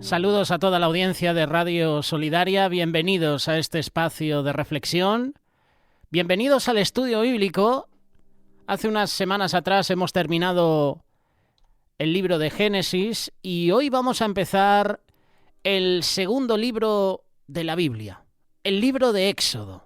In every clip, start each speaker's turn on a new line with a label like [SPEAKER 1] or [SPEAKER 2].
[SPEAKER 1] Saludos a toda la audiencia de Radio Solidaria, bienvenidos a este espacio de reflexión, bienvenidos al estudio bíblico. Hace unas semanas atrás hemos terminado el libro de Génesis y hoy vamos a empezar el segundo libro de la Biblia, el libro de Éxodo.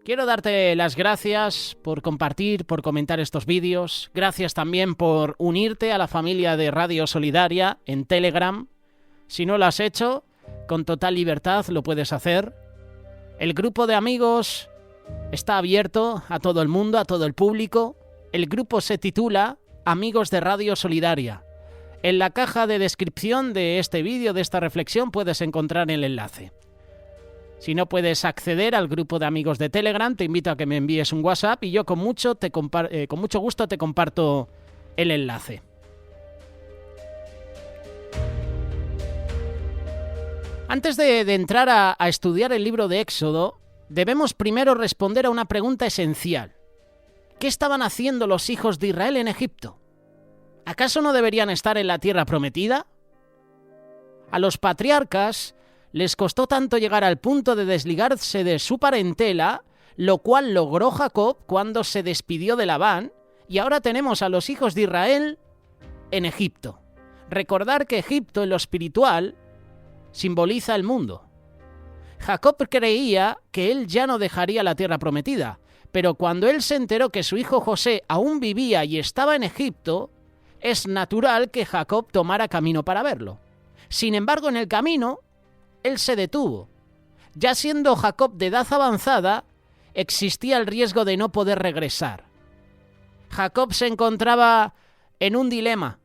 [SPEAKER 1] Quiero darte las gracias por compartir, por comentar estos vídeos. Gracias también por unirte a la familia de Radio Solidaria en Telegram. Si no lo has hecho, con total libertad lo puedes hacer. El grupo de amigos está abierto a todo el mundo, a todo el público. El grupo se titula Amigos de Radio Solidaria. En la caja de descripción de este vídeo, de esta reflexión, puedes encontrar el enlace. Si no puedes acceder al grupo de amigos de Telegram, te invito a que me envíes un WhatsApp y yo con mucho gusto te comparto el enlace. Antes de entrar a estudiar el libro de Éxodo, debemos primero responder a una pregunta esencial. ¿Qué estaban haciendo los hijos de Israel en Egipto? ¿Acaso no deberían estar en la tierra prometida? A los patriarcas les costó tanto llegar al punto de desligarse de su parentela, lo cual logró Jacob cuando se despidió de Labán, y ahora tenemos a los hijos de Israel en Egipto. Recordar que Egipto en lo espiritual simboliza el mundo. Jacob creía que él ya no dejaría la tierra prometida, pero cuando él se enteró que su hijo José aún vivía y estaba en Egipto, es natural que Jacob tomara camino para verlo. Sin embargo, en el camino él se detuvo. Ya siendo Jacob de edad avanzada, existía el riesgo de no poder regresar. Jacob se encontraba en un dilema.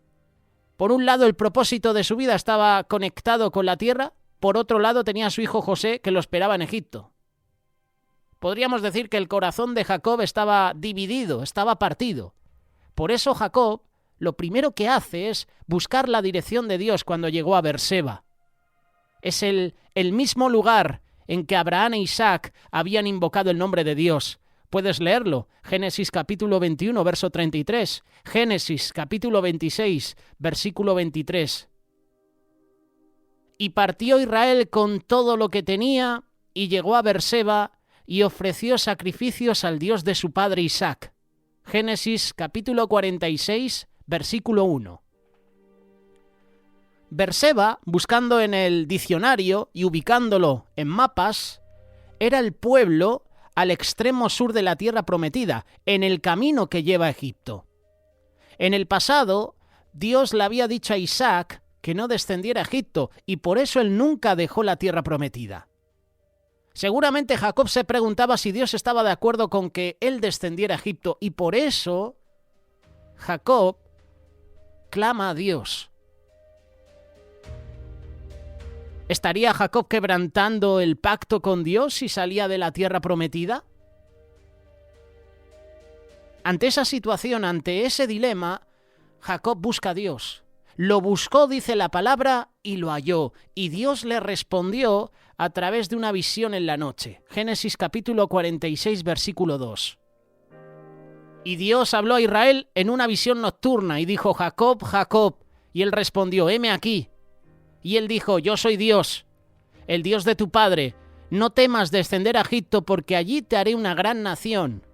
[SPEAKER 1] Por un lado, el propósito de su vida estaba conectado con la tierra, por otro lado tenía a su hijo José que lo esperaba en Egipto. Podríamos decir que el corazón de Jacob estaba dividido, estaba partido. Por eso Jacob lo primero que hace es buscar la dirección de Dios cuando llegó a Berseba. Es el mismo lugar en que Abraham e Isaac habían invocado el nombre de Dios. Puedes leerlo. Génesis capítulo 21, verso 33. Génesis capítulo 26, versículo 23. Y partió Israel con todo lo que tenía y llegó a Berseba y ofreció sacrificios al Dios de su padre Isaac. Génesis capítulo 46, versículo 1. Berseba, buscando en el diccionario y ubicándolo en mapas, era el pueblo al extremo sur de la tierra prometida, en el camino que lleva a Egipto. En el pasado, Dios le había dicho a Isaac que no descendiera a Egipto, y por eso él nunca dejó la tierra prometida. Seguramente Jacob se preguntaba si Dios estaba de acuerdo con que él descendiera a Egipto, y por eso Jacob clama a Dios. ¿Estaría Jacob quebrantando el pacto con Dios si salía de la tierra prometida? Ante esa situación, ante ese dilema, Jacob busca a Dios. Lo buscó, dice la palabra, y lo halló. Y Dios le respondió a través de una visión en la noche. Génesis capítulo 46, versículo 2. Y Dios habló a Israel en una visión nocturna y dijo: Jacob, Jacob. Y él respondió: heme aquí. Y él dijo: yo soy Dios, el Dios de tu padre. No temas descender a Egipto, porque allí te haré una gran nación.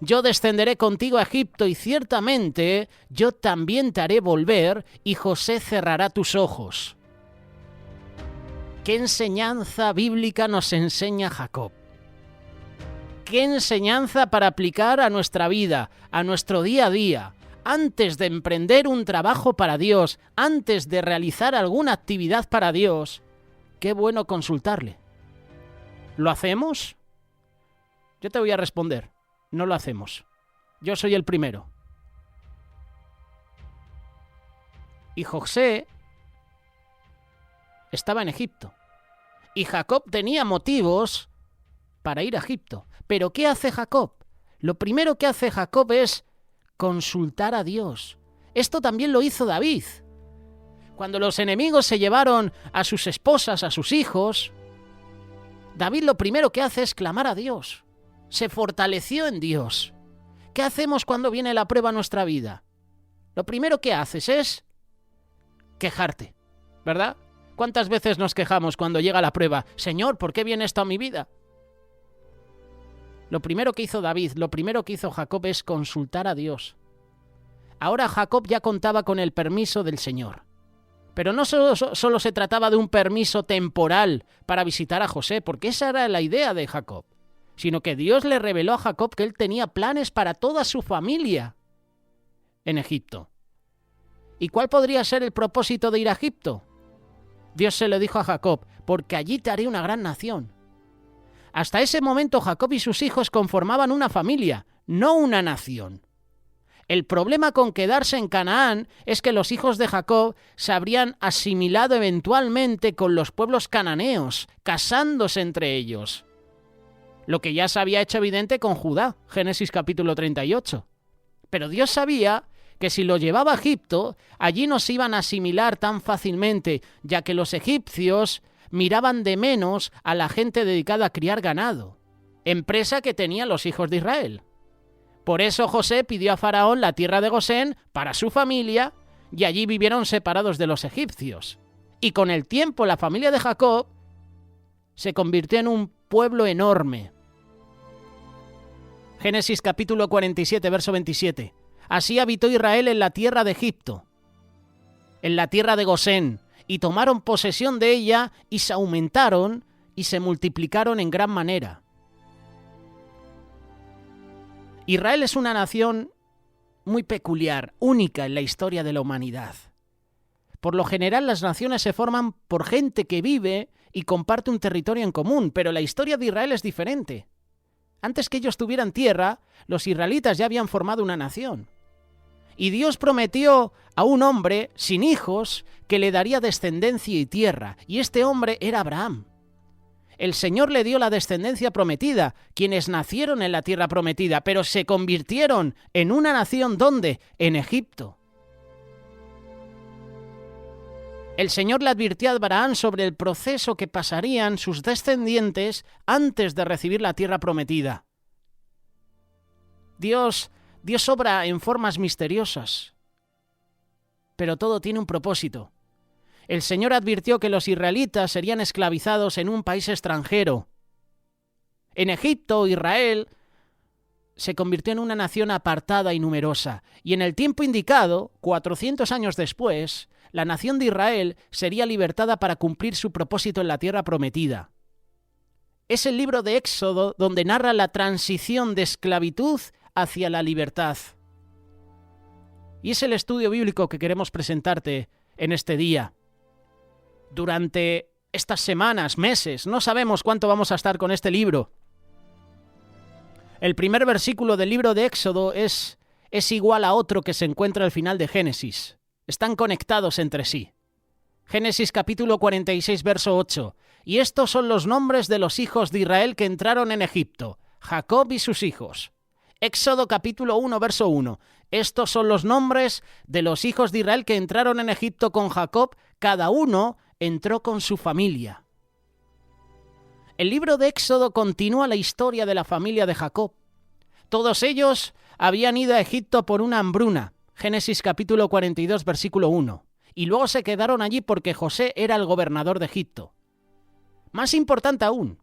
[SPEAKER 1] Yo descenderé contigo a Egipto, y ciertamente yo también te haré volver, y José cerrará tus ojos. ¿Qué enseñanza bíblica nos enseña Jacob? ¿Qué enseñanza para aplicar a nuestra vida, a nuestro día a día? Antes de emprender un trabajo para Dios, antes de realizar alguna actividad para Dios, qué bueno consultarle. ¿Lo hacemos? Yo te voy a responder: no lo hacemos. Yo soy el primero. Y José estaba en Egipto. Y Jacob tenía motivos para ir a Egipto. ¿Pero qué hace Jacob? Lo primero que hace Jacob es consultar a Dios. Esto también lo hizo David. Cuando los enemigos se llevaron a sus esposas, a sus hijos, David lo primero que hace es clamar a Dios. Se fortaleció en Dios. ¿Qué hacemos cuando viene la prueba a nuestra vida? Lo primero que haces es quejarte, ¿verdad? ¿Cuántas veces nos quejamos cuando llega la prueba? Señor, ¿por qué viene esto a mi vida? Lo primero que hizo David, lo primero que hizo Jacob es consultar a Dios. Ahora Jacob ya contaba con el permiso del Señor. Pero no solo se trataba de un permiso temporal para visitar a José, porque esa era la idea de Jacob, sino que Dios le reveló a Jacob que él tenía planes para toda su familia en Egipto. ¿Y cuál podría ser el propósito de ir a Egipto? Dios se lo dijo a Jacob, porque allí te haré una gran nación. Hasta ese momento Jacob y sus hijos conformaban una familia, no una nación. El problema con quedarse en Canaán es que los hijos de Jacob se habrían asimilado eventualmente con los pueblos cananeos, casándose entre ellos. Lo que ya se había hecho evidente con Judá, Génesis capítulo 38. Pero Dios sabía que si lo llevaba a Egipto, allí no se iban a asimilar tan fácilmente, ya que los egipcios miraban de menos a la gente dedicada a criar ganado, empresa que tenían los hijos de Israel. Por eso José pidió a Faraón la tierra de Gosén para su familia, y allí vivieron separados de los egipcios. Y con el tiempo la familia de Jacob se convirtió en un pueblo enorme. Génesis capítulo 47, verso 27. Así habitó Israel en la tierra de Egipto, en la tierra de Gosén, y tomaron posesión de ella, y se aumentaron y se multiplicaron en gran manera. Israel es una nación muy peculiar, única en la historia de la humanidad. Por lo general, las naciones se forman por gente que vive y comparte un territorio en común, pero la historia de Israel es diferente. Antes que ellos tuvieran tierra, los israelitas ya habían formado una nación. Y Dios prometió a un hombre sin hijos que le daría descendencia y tierra, y este hombre era Abraham. El Señor le dio la descendencia prometida, quienes nacieron en la tierra prometida, pero se convirtieron en una nación, ¿dónde? En Egipto. El Señor le advirtió a Abraham sobre el proceso que pasarían sus descendientes antes de recibir la tierra prometida. Dios obra en formas misteriosas, pero todo tiene un propósito. El Señor advirtió que los israelitas serían esclavizados en un país extranjero. En Egipto, Israel se convirtió en una nación apartada y numerosa, y en el tiempo indicado, 400 años después, la nación de Israel sería libertada para cumplir su propósito en la tierra prometida. Es el libro de Éxodo donde narra la transición de esclavitud hacia la libertad. Y es el estudio bíblico que queremos presentarte en este día. Durante estas semanas, meses, no sabemos cuánto vamos a estar con este libro. El primer versículo del libro de Éxodo es igual a otro que se encuentra al final de Génesis. Están conectados entre sí. Génesis capítulo 46, verso 8. Y estos son los nombres de los hijos de Israel que entraron en Egipto, Jacob y sus hijos. Éxodo capítulo 1, verso 1. Estos son los nombres de los hijos de Israel que entraron en Egipto con Jacob, cada uno entró con su familia. El libro de Éxodo continúa la historia de la familia de Jacob. Todos ellos habían ido a Egipto por una hambruna, Génesis capítulo 42, versículo 1, y luego se quedaron allí porque José era el gobernador de Egipto. Más importante aún,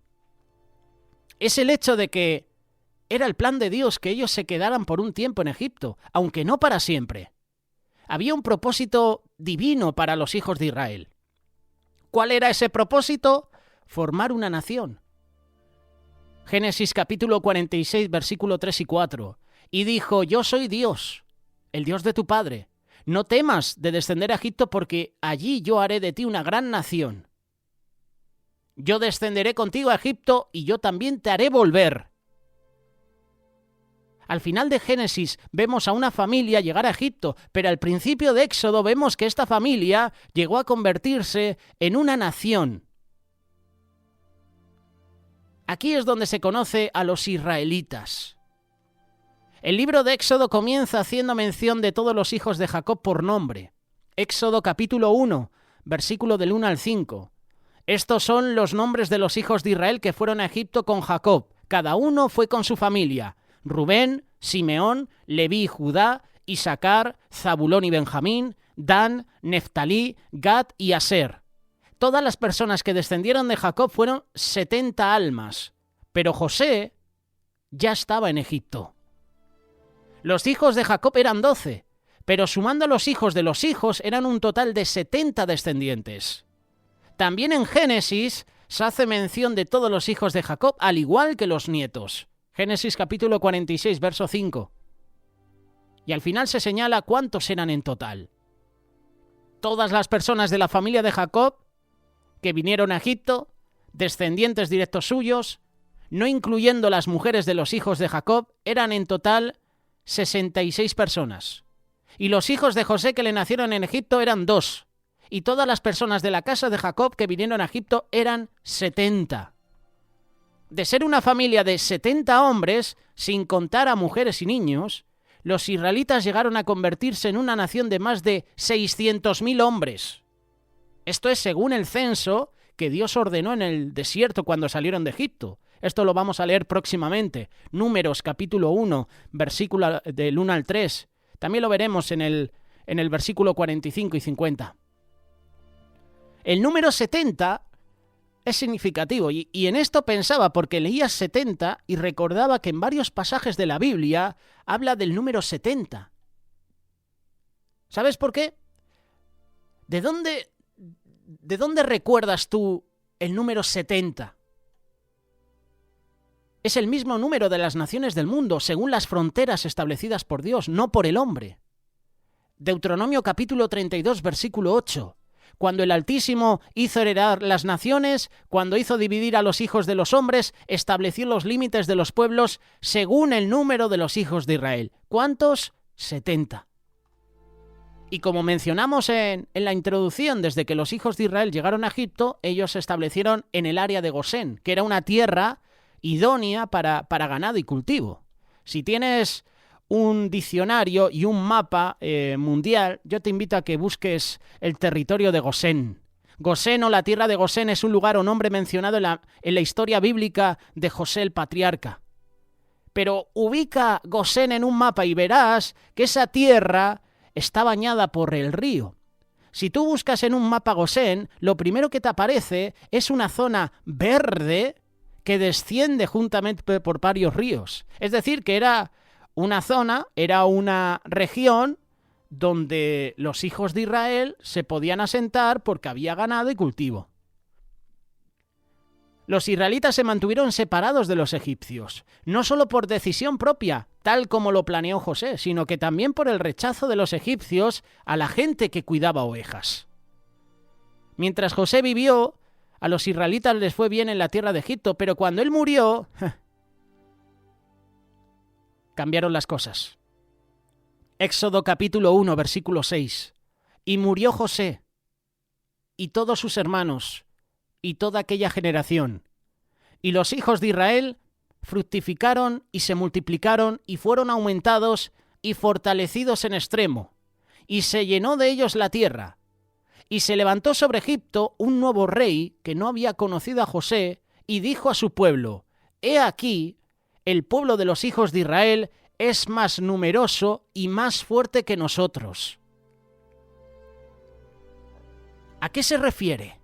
[SPEAKER 1] es el hecho de que era el plan de Dios que ellos se quedaran por un tiempo en Egipto, aunque no para siempre. Había un propósito divino para los hijos de Israel. ¿Cuál era ese propósito? Formar una nación. Génesis capítulo 46, versículo 3 y 4. Y dijo, yo soy Dios, el Dios de tu padre. No temas de descender a Egipto porque allí yo haré de ti una gran nación. Yo descenderé contigo a Egipto y yo también te haré volver. Al final de Génesis vemos a una familia llegar a Egipto, pero al principio de Éxodo vemos que esta familia llegó a convertirse en una nación. Aquí es donde se conoce a los israelitas. El libro de Éxodo comienza haciendo mención de todos los hijos de Jacob por nombre. Éxodo capítulo 1, versículo del 1 al 5. Estos son los nombres de los hijos de Israel que fueron a Egipto con Jacob. Cada uno fue con su familia. Rubén, Simeón, Leví y Judá, Isacar, Zabulón y Benjamín, Dan, Neftalí, Gad y Aser. Todas las personas que descendieron de Jacob fueron 70 almas, pero José ya estaba en Egipto. Los hijos de Jacob eran 12, pero sumando los hijos de los hijos eran un total de 70 descendientes. También en Génesis se hace mención de todos los hijos de Jacob, al igual que los nietos. Génesis capítulo 46, verso 5. Y al final se señala cuántos eran en total. Todas las personas de la familia de Jacob que vinieron a Egipto, descendientes directos suyos, no incluyendo las mujeres de los hijos de Jacob, eran en total 66 personas. Y los hijos de José que le nacieron en Egipto eran 2. Y todas las personas de la casa de Jacob que vinieron a Egipto eran 70. De ser una familia de 70 hombres, sin contar a mujeres y niños, los israelitas llegaron a convertirse en una nación de más de 600.000 hombres. Esto es según el censo que Dios ordenó en el desierto cuando salieron de Egipto. Esto lo vamos a leer próximamente. Números capítulo 1, versículo del 1 al 3. También lo veremos en el versículo 45 y 50. El número 70 es significativo y en esto pensaba porque leía 70 y recordaba que en varios pasajes de la Biblia habla del número 70. ¿Sabes por qué? ¿De dónde recuerdas tú el número 70? Es el mismo número de las naciones del mundo, según las fronteras establecidas por Dios, no por el hombre. Deuteronomio capítulo 32, versículo 8. Cuando el Altísimo hizo heredar las naciones, cuando hizo dividir a los hijos de los hombres, estableció los límites de los pueblos según el número de los hijos de Israel. ¿Cuántos? 70. Y como mencionamos en la introducción, desde que los hijos de Israel llegaron a Egipto, ellos se establecieron en el área de Gosén, que era una tierra idónea para ganado y cultivo. Si tienes un diccionario y un mapa mundial, yo te invito a que busques el territorio de Gosén. Gosén o la tierra de Gosén es un lugar o nombre mencionado en la historia bíblica de José el patriarca. Pero ubica Gosén en un mapa y verás que esa tierra está bañada por el río. Si tú buscas en un mapa Gosén, lo primero que te aparece es una zona verde que desciende juntamente por varios ríos. Es decir, que era una región donde los hijos de Israel se podían asentar porque había ganado y cultivo. Los israelitas se mantuvieron separados de los egipcios, no solo por decisión propia, tal como lo planeó José, sino que también por el rechazo de los egipcios a la gente que cuidaba ovejas. Mientras José vivió, a los israelitas les fue bien en la tierra de Egipto, pero cuando él murió, cambiaron las cosas. Éxodo capítulo 1, versículo 6. Y murió José, y todos sus hermanos, y toda aquella generación. Y los hijos de Israel fructificaron y se multiplicaron, y fueron aumentados y fortalecidos en extremo. Y se llenó de ellos la tierra. Y se levantó sobre Egipto un nuevo rey que no había conocido a José, y dijo a su pueblo: He aquí, el pueblo de los hijos de Israel es más numeroso y más fuerte que nosotros. ¿A qué se refiere?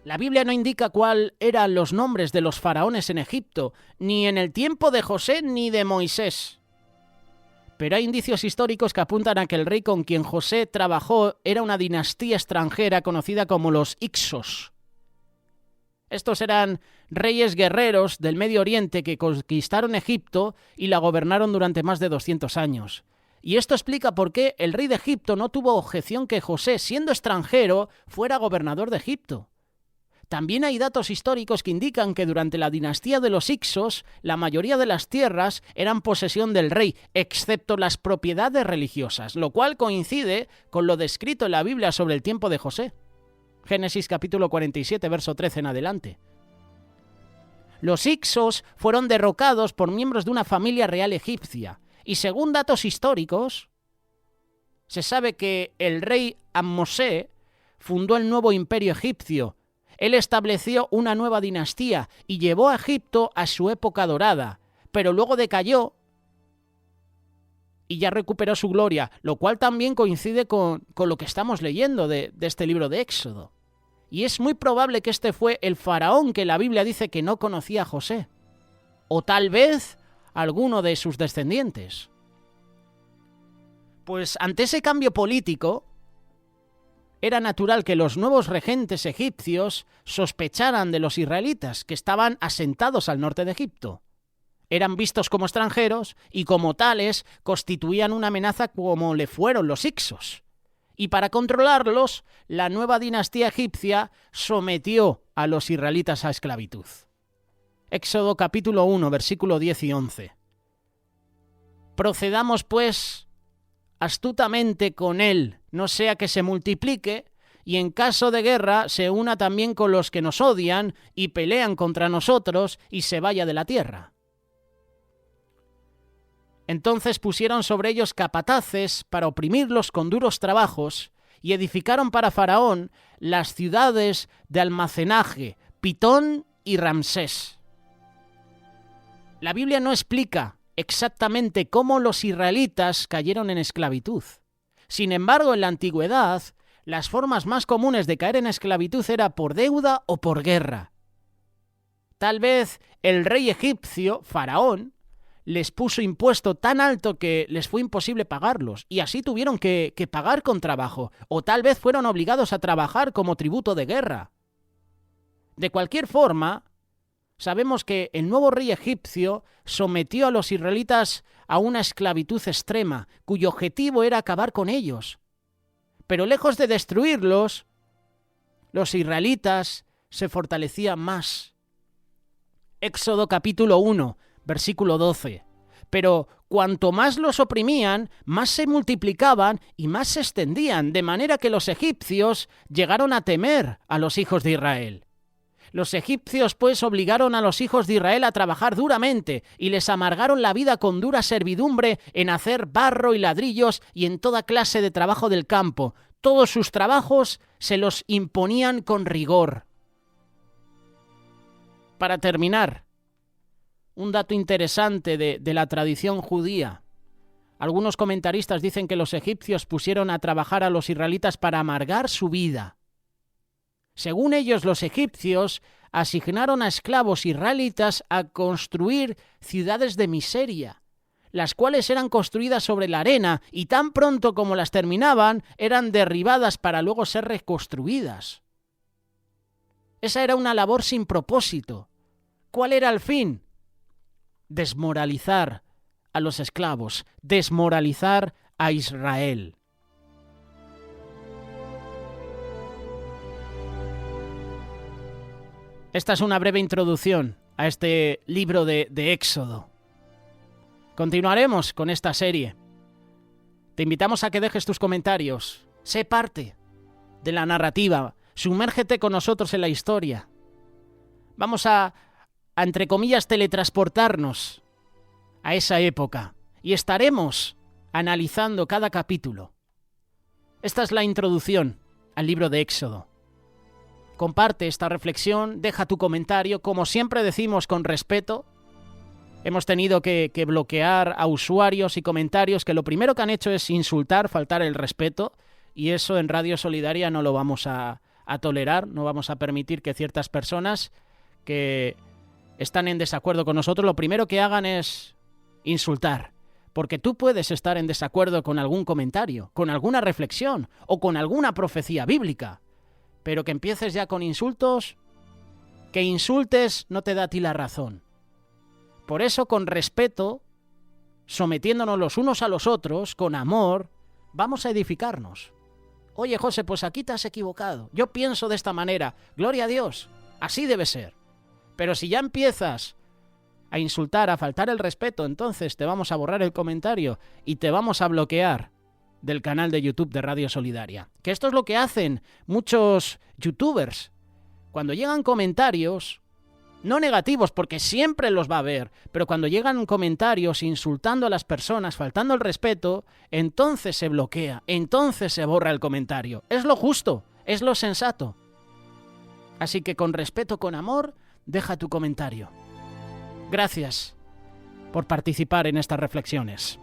[SPEAKER 1] La Biblia no indica cuál eran los nombres de los faraones en Egipto, ni en el tiempo de José ni de Moisés. Pero hay indicios históricos que apuntan a que el rey con quien José trabajó era una dinastía extranjera conocida como los Hicsos. Estos eran reyes guerreros del Medio Oriente que conquistaron Egipto y la gobernaron durante más de 200 años. Y esto explica por qué el rey de Egipto no tuvo objeción que José, siendo extranjero, fuera gobernador de Egipto. También hay datos históricos que indican que durante la dinastía de los Hicsos, la mayoría de las tierras eran posesión del rey, excepto las propiedades religiosas, lo cual coincide con lo descrito en la Biblia sobre el tiempo de José. Génesis capítulo 47, verso 13 en adelante. Los Hicsos fueron derrocados por miembros de una familia real egipcia, y según datos históricos, se sabe que el rey Ammosé fundó el nuevo imperio egipcio. Él estableció una nueva dinastía y llevó a Egipto a su época dorada, pero luego decayó y ya recuperó su gloria, lo cual también coincide con lo que estamos leyendo de este libro de Éxodo. Y es muy probable que este fue el faraón que la Biblia dice que no conocía a José, o tal vez alguno de sus descendientes. Pues ante ese cambio político, era natural que los nuevos regentes egipcios sospecharan de los israelitas que estaban asentados al norte de Egipto. Eran vistos como extranjeros y como tales constituían una amenaza como le fueron los hicsos. Y para controlarlos, la nueva dinastía egipcia sometió a los israelitas a esclavitud. Éxodo capítulo 1, versículo 10 y 11. Procedamos pues astutamente con él, no sea que se multiplique, y en caso de guerra se una también con los que nos odian y pelean contra nosotros y se vaya de la tierra. Entonces pusieron sobre ellos capataces para oprimirlos con duros trabajos y edificaron para Faraón las ciudades de almacenaje, Pitón y Ramsés. La Biblia no explica exactamente cómo los israelitas cayeron en esclavitud. Sin embargo, en la antigüedad, las formas más comunes de caer en esclavitud era por deuda o por guerra. Tal vez el rey egipcio, Faraón, les puso impuesto tan alto que les fue imposible pagarlos, y así tuvieron que pagar con trabajo, o tal vez fueron obligados a trabajar como tributo de guerra. De cualquier forma, sabemos que el nuevo rey egipcio sometió a los israelitas a una esclavitud extrema, cuyo objetivo era acabar con ellos. Pero lejos de destruirlos, los israelitas se fortalecían más. Éxodo capítulo 1, versículo 12. Pero cuanto más los oprimían, más se multiplicaban y más se extendían, de manera que los egipcios llegaron a temer a los hijos de Israel. Los egipcios, pues, obligaron a los hijos de Israel a trabajar duramente y les amargaron la vida con dura servidumbre en hacer barro y ladrillos y en toda clase de trabajo del campo. Todos sus trabajos se los imponían con rigor. Para terminar, un dato interesante de la tradición judía. Algunos comentaristas dicen que los egipcios pusieron a trabajar a los israelitas para amargar su vida. Según ellos, los egipcios asignaron a esclavos israelitas a construir ciudades de miseria, las cuales eran construidas sobre la arena y tan pronto como las terminaban, eran derribadas para luego ser reconstruidas. Esa era una labor sin propósito. ¿Cuál era el fin? Desmoralizar a los esclavos, desmoralizar a Israel. Esta es una breve introducción a este libro de Éxodo. Continuaremos con esta serie. Te invitamos a que dejes tus comentarios. Sé parte de la narrativa. Sumérgete con nosotros en la historia. Vamos a entre comillas, teletransportarnos a esa época y estaremos analizando cada capítulo. Esta es la introducción al libro de Éxodo. Comparte esta reflexión, deja tu comentario, como siempre decimos, con respeto. Hemos tenido que bloquear a usuarios y comentarios que lo primero que han hecho es insultar, faltar el respeto, y eso en Radio Solidaria no lo vamos a tolerar, no vamos a permitir que ciertas personas que están en desacuerdo con nosotros, lo primero que hagan es insultar, porque tú puedes estar en desacuerdo con algún comentario, con alguna reflexión o con alguna profecía bíblica, pero que empieces ya con insultos, que insultes no te da a ti la razón. Por eso, con respeto, sometiéndonos los unos a los otros, con amor, vamos a edificarnos. Oye, José, pues aquí te has equivocado. Yo pienso de esta manera. Gloria a Dios. Así debe ser. Pero si ya empiezas a insultar, a faltar el respeto, entonces te vamos a borrar el comentario y te vamos a bloquear del canal de YouTube de Radio Solidaria. Que esto es lo que hacen muchos youtubers. Cuando llegan comentarios, no negativos, porque siempre los va a haber, pero cuando llegan comentarios insultando a las personas, faltando el respeto, entonces se bloquea, entonces se borra el comentario. Es lo justo, es lo sensato. Así que con respeto, con amor, deja tu comentario. Gracias por participar en estas reflexiones.